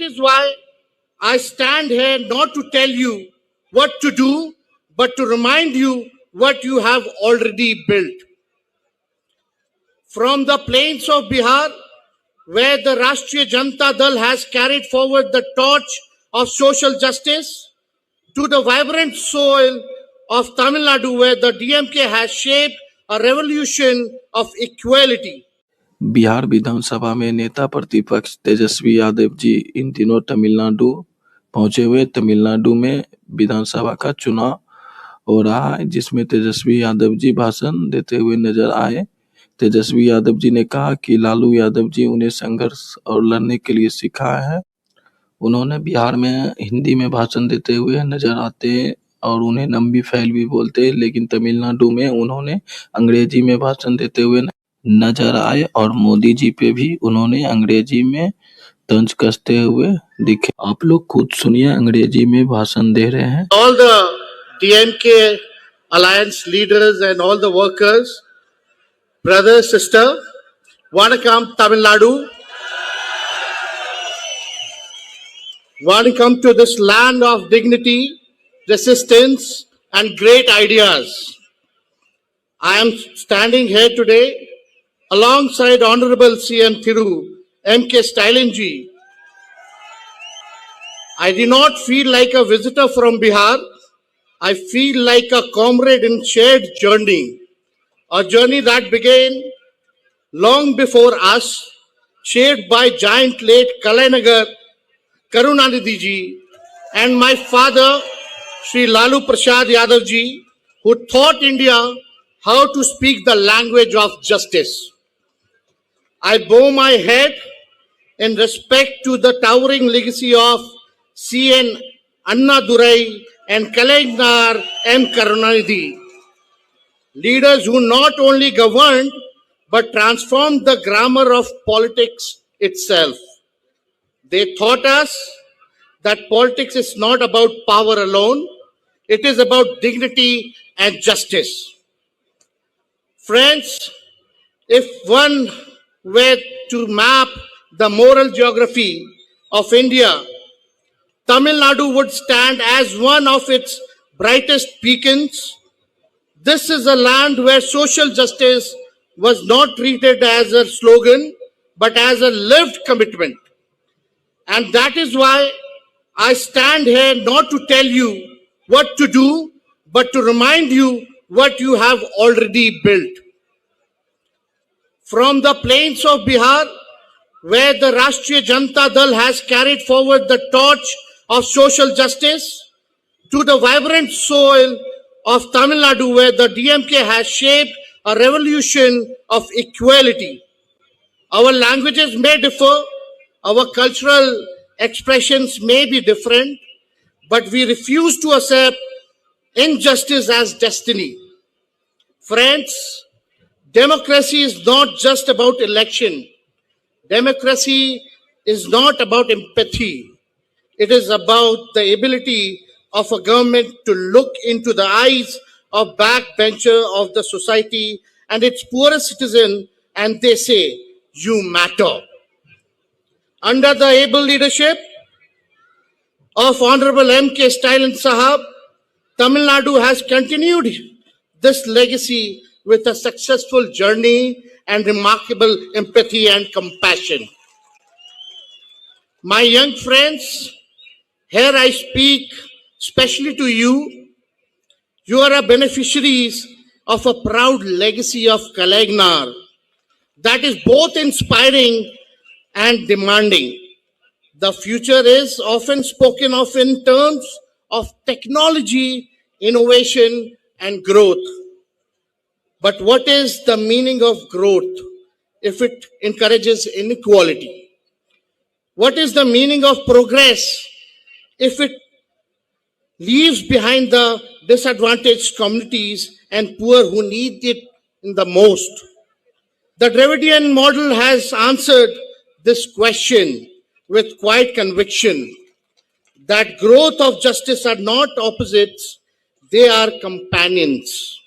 is why I stand here not to tell you what to do, but to remind you what you have already built. From the plains of Bihar, where the Rashtriya Janata Dal has carried forward the torch of social justice, to the vibrant soil of Tamil Nadu, where the DMK has shaped a revolution of equality. Bihar विधानसभा में नेता प्रतिपक्ष तेजस्वी यादव जी इन दिनों तमिलनाडु पहुंचे हुए। तमिलनाडु में विधानसभा का चुनाव हो रहा है, जिसमें तेजस्वी यादव जी भाषण देते हुए नजर आए। तेजस्वी यादव जी ने कहा कि लालू यादव जी उन्हें संघर्ष और लड़ने के लिए सिखाया है। उन्होंने बिहार में हिंदी में भाषण देते हुए नजर आते हैं और उन्हें नंबी फैल भी बोलते हैं, लेकिन तमिलनाडु में उन्होंने अंग्रेजी में भाषण देते हुए नजर आए और मोदी जी पे भी उन्होंने अंग्रेजी में तंज कसते हुए दिखे। आप लोग खुद सुनिए, अंग्रेजी में भाषण दे रहे हैं। All the DMK alliance leaders and all the workers, brother, sister, Vanakkam Tamil Nadu. Welcome to this land of dignity, resistance, and great ideas. I am standing here today alongside Honorable CM Thiru, M.K. Stylinji. I do not feel like a visitor from Bihar. I feel like a comrade in shared journey, a journey that began long before us, shaped by giant late Kalainagar Karunanidhi ji and my father, Sri Lalu Prasad Yadav ji, who taught India how to speak the language of justice. I bow my head in respect to the towering legacy of C.N. Annadurai and Kalaignar M. Karunanidhi, leaders who not only governed but transformed the grammar of politics itself. They taught us that politics is not about power alone, it is about dignity and justice. Friends, if one were to map the moral geography of India, Tamil Nadu would stand as one of its brightest beacons. This is a land where social justice was not treated as a slogan, but as a lived commitment. And that is why I stand here not to tell you what to do, but to remind you what you have already built. From the plains of Bihar, where the Rashtriya Janata Dal has carried forward the torch of social justice, to the vibrant soil of Tamil Nadu, where the DMK has shaped a revolution of equality. Our languages may differ, our cultural expressions may be different, but we refuse to accept injustice as destiny. Friends, democracy is not just about election. Democracy is not about empathy. It is about the ability of a government to look into the eyes of backbencher of the society and its poorest citizen, and they say, you matter. Under the able leadership of Honorable M.K. Stalin Sahab, Tamil Nadu has continued this legacy with a successful journey and remarkable empathy and compassion. My young friends, here I speak especially to you. You are beneficiaries of a proud legacy of Kalaignar that is both inspiring and demanding. The future is often spoken of in terms of technology, innovation, and growth. But what is the meaning of growth if it encourages inequality? What is the meaning of progress if it leaves behind the disadvantaged communities and poor who need it the most? The Dravidian model has answered this question with quiet conviction that growth of justice are not opposites, they are companions.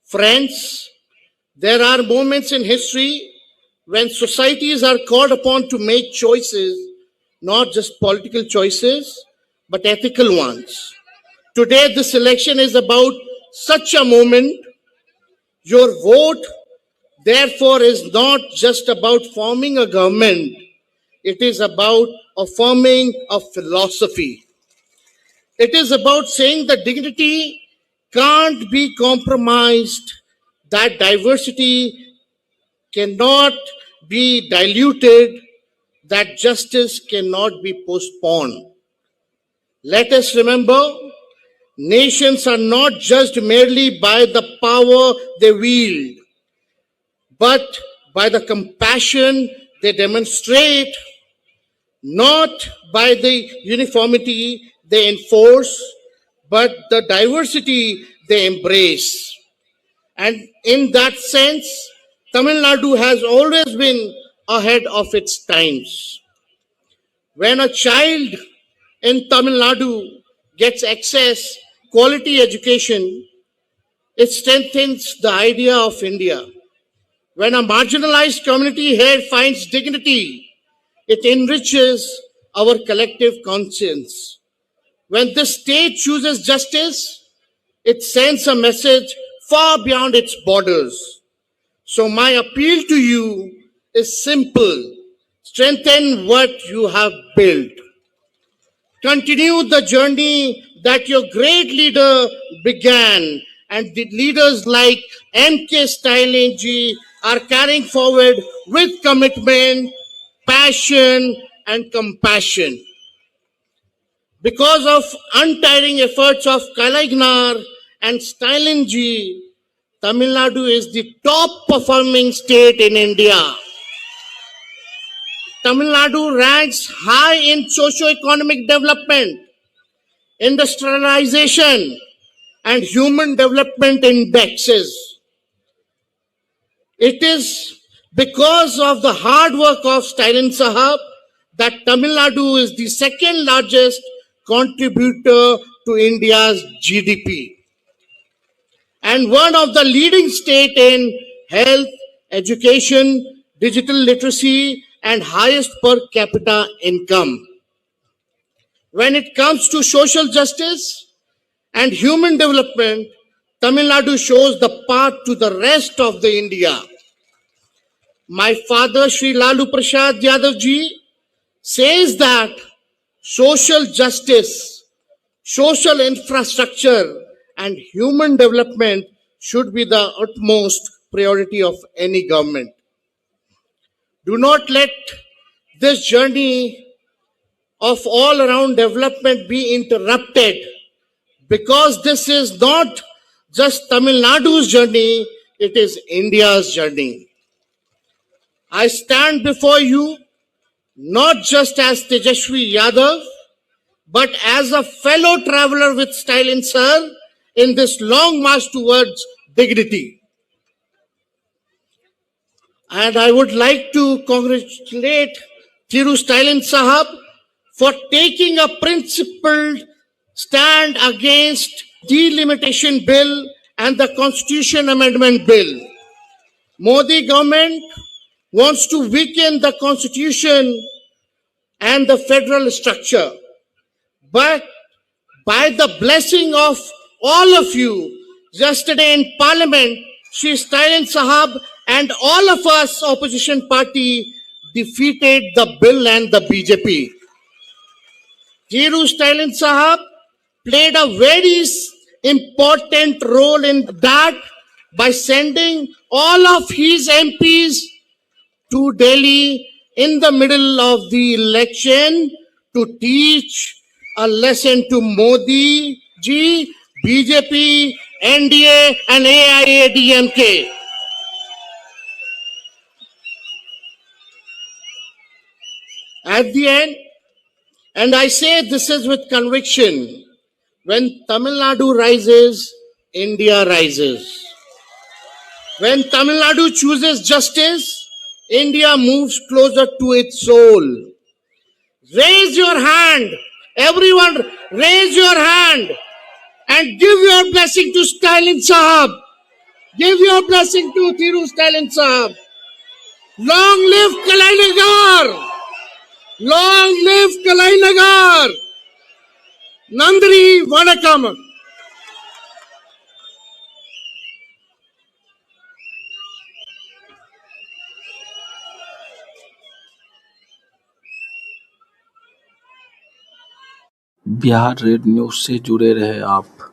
Friends, there are moments in history when societies are called upon to make choices not just political choices, but ethical ones. Today, this election is about such a moment. Your vote, therefore, is not just about forming a government, it is about affirming a philosophy. It is about saying that dignity can't be compromised, that diversity cannot be diluted, that justice cannot be postponed. Let us remember, nations are not judged merely by the power they wield, but by the compassion they demonstrate, not by the uniformity they enforce, but the diversity they embrace. And in that sense, Tamil Nadu has always been ahead of its times. When a child in Tamil Nadu gets access quality education, it strengthens the idea of India. When a marginalized community here finds dignity, it enriches our collective conscience. When the state chooses justice, it sends a message far beyond its borders. So my appeal to you is simple. Strengthen what you have built. Continue the journey that your great leader began, and the leaders like M.K. Stalin ji are carrying forward with commitment, passion, and compassion. Because of untiring efforts of Kalaignar and Stalin ji, Tamil Nadu is the top performing state in India. Tamil Nadu ranks high in socio-economic development, industrialization, and human development indexes. It is because of the hard work of Stalin Sahab that Tamil Nadu is the second largest contributor to India's GDP and one of the leading states in health, education, digital literacy, and highest per capita income. When it comes to social justice and human development, Tamil Nadu shows the path to the rest of the India. My father, Sri Lalu Prasad Yadav ji, says that social justice, social infrastructure, and human development should be the utmost priority of any government. Do not let this journey of all around development be interrupted, because this is not just Tamil Nadu's journey, it is India's journey. I stand before you not just as Tejashwi Yadav, but as a fellow traveler with Stalin sir in this long march towards dignity. And I would like to congratulate Thiru Stalin Sahab for taking a principled stand against delimitation bill and the constitution amendment bill. Modi government wants to weaken the constitution and the federal structure. But by the blessing of all of you, yesterday in Parliament, Sri Stalin Sahab and all of us opposition party defeated the bill and the BJP. Thiru Stalin Sahab played a very important role in that by sending all of his MPs to Delhi in the middle of the election to teach a lesson to Modi ji, BJP, NDA and AIADMK. At the end, and I say this is with conviction, when Tamil Nadu rises, India rises. When Tamil Nadu chooses justice, India moves closer to its soul. Raise your hand. Everyone, raise your hand and give your blessing to Stalin Sahab. Give your blessing to Thiru Stalin Sahab. Long live Kalaignar. Long live Kalainagar! Nandri Vanakam! Bihar red news से जुड़े रहे आप।